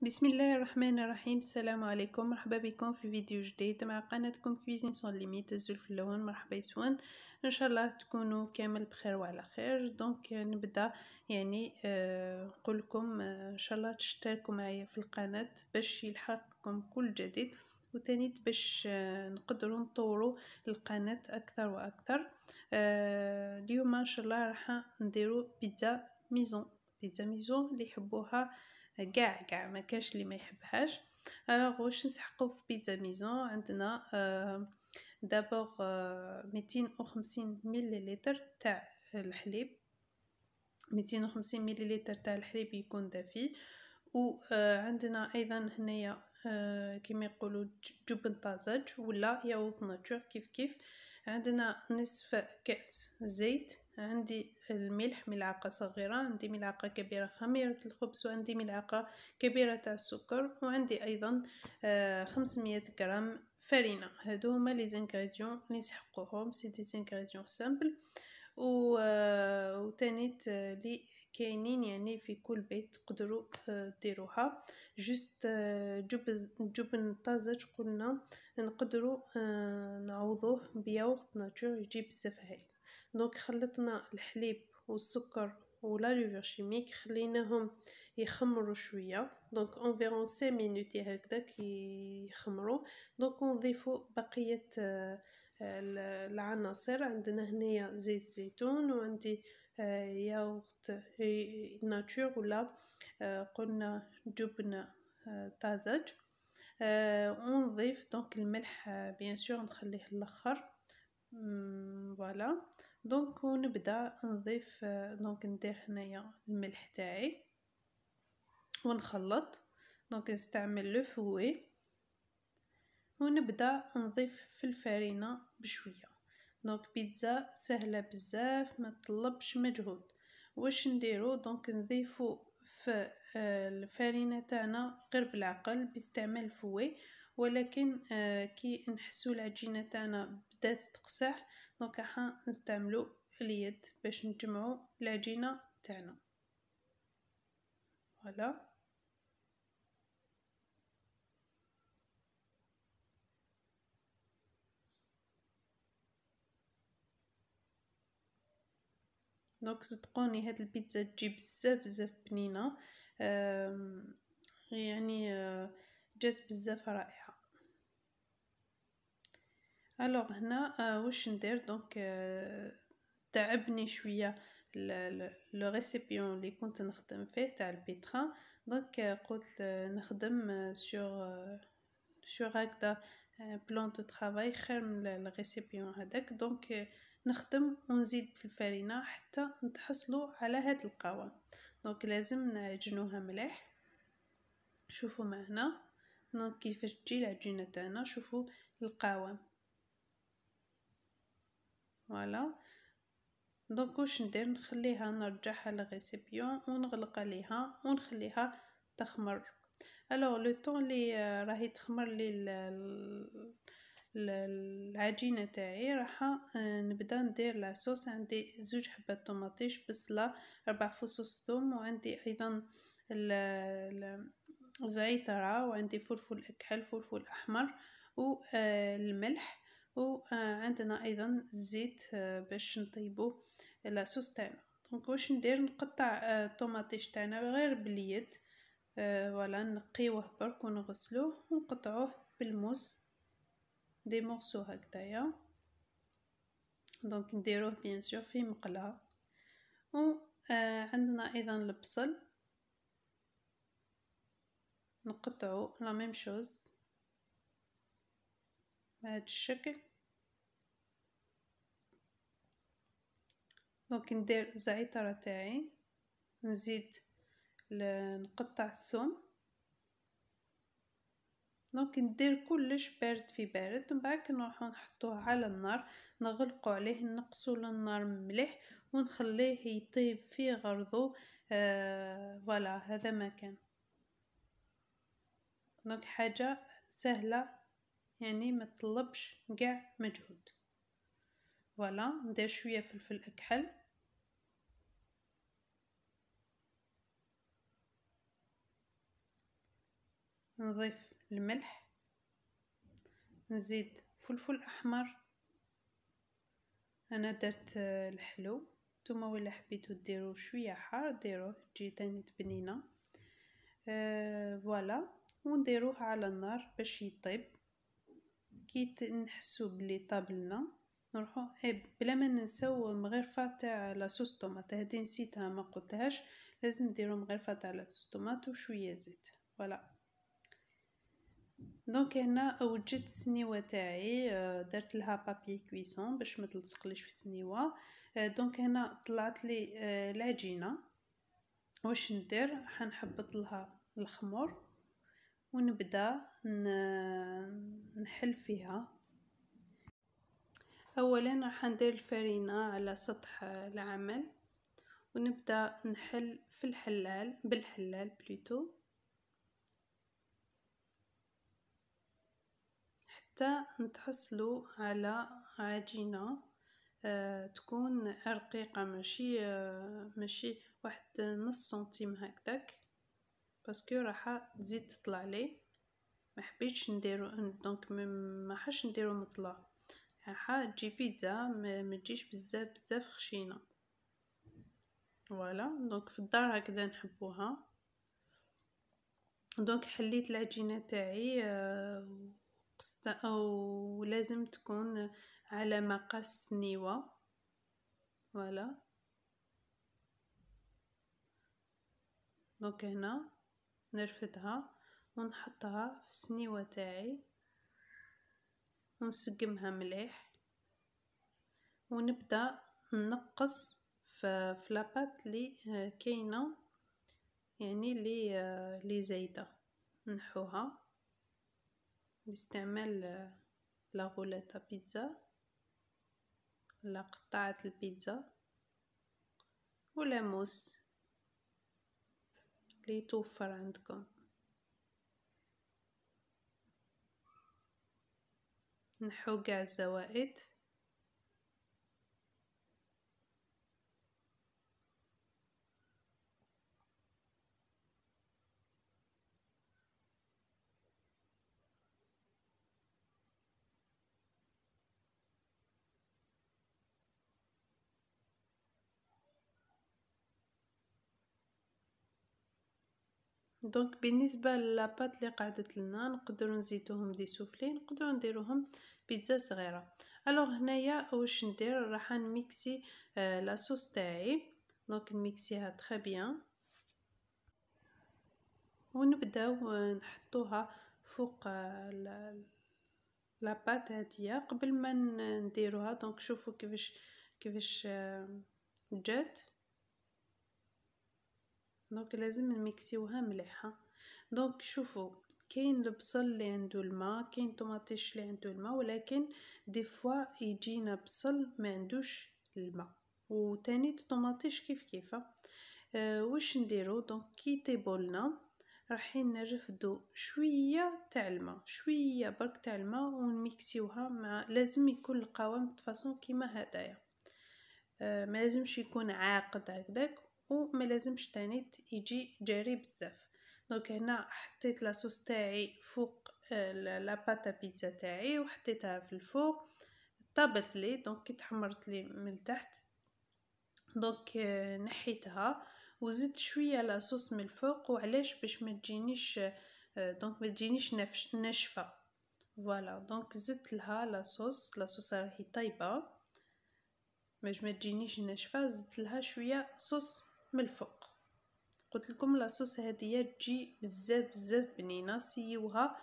بسم الله الرحمن الرحيم. السلام عليكم، مرحبا بكم في فيديو جديد مع قناتكم كويزين سون ليميت الزلف اللون. مرحبا يسون، ان شاء الله تكونوا كامل بخير وعلى خير. دونك نبدا نقول لكم ان شاء الله تشتركوا معايا في القناه باش يلحقكم كل جديد، وتاني باش نقدروا نطوروا القناه اكثر واكثر. اليوم ان شاء الله راح نديروا بيتزا ميزون. بيتزا ميزون اللي يحبوها كاع ما كاش اللي ما يحبهاش. الوغ واش نسحقوا في بيتزا ميزون؟ عندنا دابور 250 مليلتر تاع الحليب. 250 مليلتر تاع الحليب يكون دافي، وعندنا ايضا هنايا كما يقولوا جبن طازج ولا ياغورت ناتور كيف. عندنا نصف كأس زيت، عندي الملح ملعقة صغيرة، عندي ملعقة كبيرة خميرة الخبز، وعندي ملعقة كبيرة تاع السكر، وعندي أيضا 500 غرام فرينة. هادو هما لي زانغريديون اللي نسحقوهم، سي دي زانغريديون سامبل وتانيت لي كاينين يعني في كل بيت تقدروا ديروها. جوست جبن طازج قلنا نقدروا نعوضوه بياغورت ناتور يجي بزاف هايل. دونك خلطنا الحليب والسكر ولا لوفر شيميك، خليناهم يخمروا شويه. دونك انفيرون 5 مينوت هكذاك يخمروا. دونك نضيفوا بقيه العناصر. عندنا هنايا زيت زيتون، وعندي ياغورت ناتور ولا قلنا جبن طازج. ونضيف دونك الملح بيان سور نخليه الاخر. فوالا. دونك ونبدا نضيف دونك ندير هنايا الملح تاعي ونخلط. دونك نستعمل لو فوي ونبدا نضيف في الفرينه بشويه. دونك بيتزا سهله بزاف، ما تطلبش مجهود. واش نديرو؟ دونك نضيفو في الفرينه تاعنا غير بالعقل باستعمال الفوي، ولكن كي نحسو العجينه تاعنا بدات تقسح دونك راح نستعملو اليد باش نجمعو العجينه تاعنا. فوالا. دونك صدقوني هاد البيتزا تجي بزاف بنينه، يعني جات بزاف رائعه. الوغ هنا واش ندير؟ دونك تعبني شويه لو ريسيبيون اللي كنت نخدم فيه تاع البيتران. دونك قلت نخدم سور هكذا بلان دو طرافاي خير من الريسيبيون هذاك. دونك نخدم ونزيد في الفرينه حتى نتحصلوا على هاد القوام. دونك لازم نعجنوها مليح. شوفوا معنا دونك كيفاش تجي العجينه تاعنا، شوفوا القوام. فوالا. دونك واش ندير؟ نخليها نرجعها للريسيبيون ونغلق عليها ونخليها تخمر. الوغ لو طون اللي راهي تخمر لي العجينه تاعي راح نبدا ندير لاصوص. عندي 2 حبات طوماطيش، بصله، 4 فصوص ثوم، وعندي ايضا الزعتر، وعندي فلفل اكحل، فلفل احمر، والملح، وعندنا ايضا الزيت باش نطيبو لاصوص تاعنا. دونك واش ندير؟ نقطع الطوماطيش تاعنا غير باليد. ولا نقيوه برك ونغسلوه ونقطعوه بالموس دي مورسو هكذايا. دونك نديروه بيان سور في مقله. و عندنا ايضا البصل نقطعو لا ميم شوز بهذا الشكل. دونك ندير الزعتر تاعي، نزيد نقطع الثوم. دونك ندير كلش بارد في بارد، من بعد نروحو نحطوه على النار، نغلقو عليه، نقصو النار مليح ونخليه يطيب في غرضو. فوالا هذا ما كان. دونك حاجه سهله يعني ما تطلبش كاع مجهود. فوالا. ندير شويه فلفل اكحل، نضيف الملح، نزيد فلفل احمر. انا درت الحلو، نتوما ولا حبيتو ديرو شويه حار ديروه تجي تاني بنينه. فوالا، ونديروه على النار باش يطيب. كي نحسو بلي طابلنا نروحو بلا ما ننساو مغرفه تاع لاصوص طوماط، هذه نسيتها ما قلتهاش، لازم نديرو مغرفه تاع لاصوص طوماط وشويه زيت. فوالا، دونك هنا وجدت السنيوه تاعي، درت لها بابي كويسون باش ما تلصقليش في السنيوه. دونك هنا طلعت لي العجينه. واش ندير؟ حنحبط لها الخمر ونبدا نحل فيها. اولا راح ندير الفرينه على سطح العمل ونبدا نحل في بالحلال بلوتو حتى نتحصلوا على عجينه تكون رقيقه، ماشي واحد نص سنتيم هكذاك، باسكو راح تزيد تطلع لي. ما حبيتش نديرو دونك ما حاش نديرو مطلع، تجي بيتزا ما تجيش بزاف خشينه. فوالا، دونك في الدار هكذا نحبوها. دونك حليت العجينه تاعي قسط، او لازم تكون على مقاس سنيوه. فوالا، دونك هنا نرفدها ونحطها في السنيوه تاعي ونسقمها مليح ونبدا نقص في لاباط لي كاينه، يعني لي زايده نحوها باستعمال لاغوليتا بيتزا ولا قطعه البيتزا ولا موس اللي توفر عندكم. نحو قاع الزوائد. دونك بالنسبه للاباط اللي قعدت لنا نقدروا نزيدوهم دي سوفلي، نقدروا نديروهم بيتزا صغيره. الوغ هنايا واش ندير؟ راح نميكسي لاصوص تاعي. دونك نميكسيها تري بيان ونبداو نحطوها فوق لاباط هادية قبل ما نديروها. دونك شوفوا كيفاش جات. دونك لازم نميكسيوها مليحه. دونك شوفوا، كاين البصل اللي عنده الماء، كاين طوماطيش اللي عنده الماء، ولكن دي فوا يجينا بصل ما عندوش الماء وتاني طوماطيش كيف واش نديرو؟ دونك كي طيبولنا رايحين نرفدو شويه تاع الماء، شويه برك تاع الماء ونميكسيوها مع، لازم يكون القوام بفاصون كيما هدايا، ما لازمش يكون عاقد هكذاك وما لازمش تاني يجي جاري بزاف. دونك هنا حطيت لاصوص تاعي فوق لاباطا بيتزا تاعي وحطيتها في الفوق، طابت لي. دونك كي تحمرت لي من تحت دونك نحيتها وزدت شويه لاصوص من الفوق. وعلاش؟ باش ما تجينيش دونك ما تجينيش ناشفه. فوالا، دونك زدت لها لاصوص راهي طيبه باش ما تجينيش ناشفه، زدت لها شويه صوص من الفوق. قلت لكم لاصوص هذه تجي بزاف بنينه، سيوها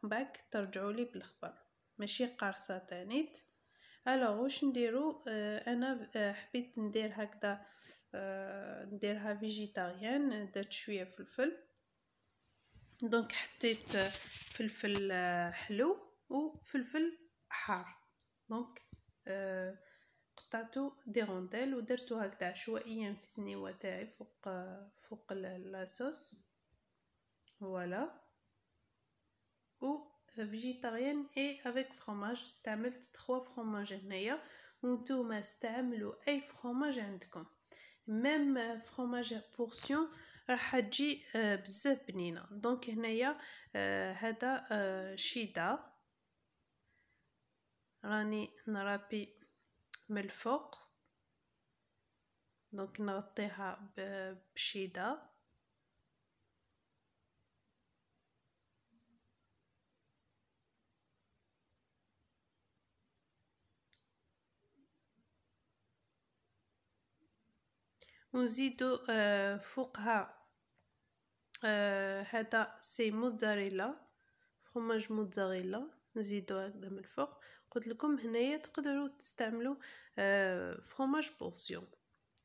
باك ترجعوا لي بالخبر، ماشي قارصه تانيت. الوغ واش نديرو؟ انا حبيت ندير هكذا، نديرها فيجيتاريان. درت شويه فلفل، دونك حطيت فلفل حلو وفلفل حار. دونك قطعتو دي رونديل ودرتو هكذا عشوائيا في السنيوه تاعي فوق لاصوص. فوالا، و فيجيتاريان اي افيك فرomage. استعملت 3 فروماج هنايا، وانتوما استعملوا اي فرomاج عندكم، ميم فرomاج بورسيون راح تجي بزاف بنينه. دونك هنايا هذا شيدار راني نرابي من الفوق، دونك نغطيها بشيدار. ونزيدو فوقها هذا سي موتزاريلا، فروماج موتزاريلا نزيدو هكذا من الفوق. قلت لكم هنايا تقدروا تستعملوا فروماج بورسيون،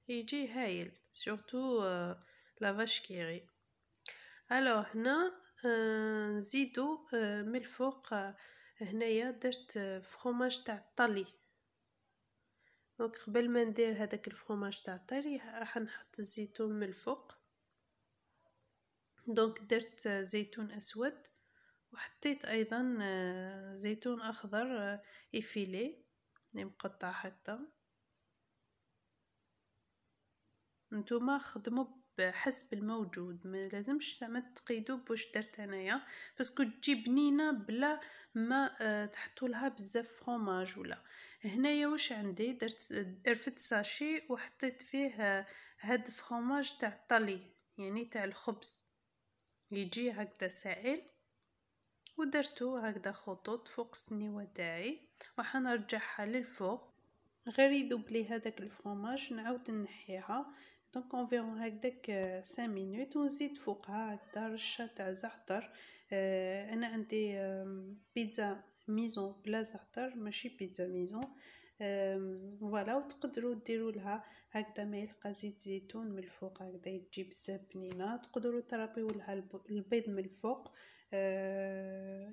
يجي هايل سورتو لا فاش كيري. الو هنا نزيدو من الفوق هنايا درت فروماج تاع الطلي. دونك قبل ما ندير هذاك الفروماج تاع الطلي راح نحط الزيتون من الفوق. دونك درت زيتون اسود، وحطيت ايضا زيتون اخضر افيلي مقطع هكذا. نتوما خدموا بحسب الموجود، ما لازمش زعما تقيدوا باش درت انايا باسكو تجي بنينه بلا ما تحطوا لها بزاف فروماج. ولا هنايا واش عندي درت رفدت ساشي وحطيت فيه هاد فروماج تاع الطلي، يعني تاع الخبز يجي هكذا سائل، ودرتو هكذا خطوط فوق السنيوه تاعي وحنرجعها للفوق. غير يذوب لي هذاك الفرomاج نعاود نحيها. دونك اونفيرون هكذاك 5 مينوت، ونزيد فوقها هكذا رشه تاع زعتر. انا عندي بيتزا ميزون بلا زعتر، ماشي بيتزا ميزون. فوالا، وتقدروا ديروا لها هكذا معلقه زيت زيتون من الفوق، هكذا تجي بزاف بنينه. تقدروا ترابيو لها البيض من الفوق.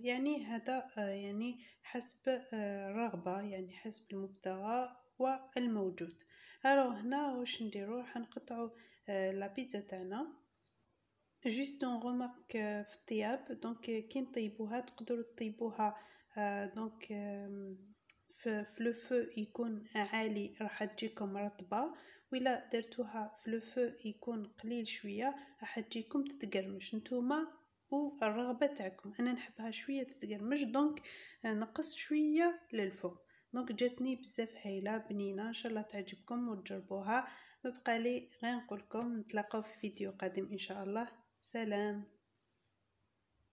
يعني هذا يعني حسب الرغبه، يعني حسب المبتغى والموجود. هنا واش نديرو، راح نقطعوا لا بيتزا تاعنا. جوست اون رومارك في الطياب، دونك كي نطيبوها تقدروا تطيبوها دونك في لو فو يكون عالي راح تجيكم رطبه، ولا درتوها في لو فو يكون قليل شويه راح تجيكم تتقرمش نتوما والرغبه تاعكم. انا نحبها شويه تتقرمش، دونك نقص شويه للفوق. دونك جاتني بزاف هايله بنينه، ان شاء الله تعجبكم وتجربوها. ما بقى لي غير نقول لكم نتلاقاو في فيديو قادم ان شاء الله. سلام.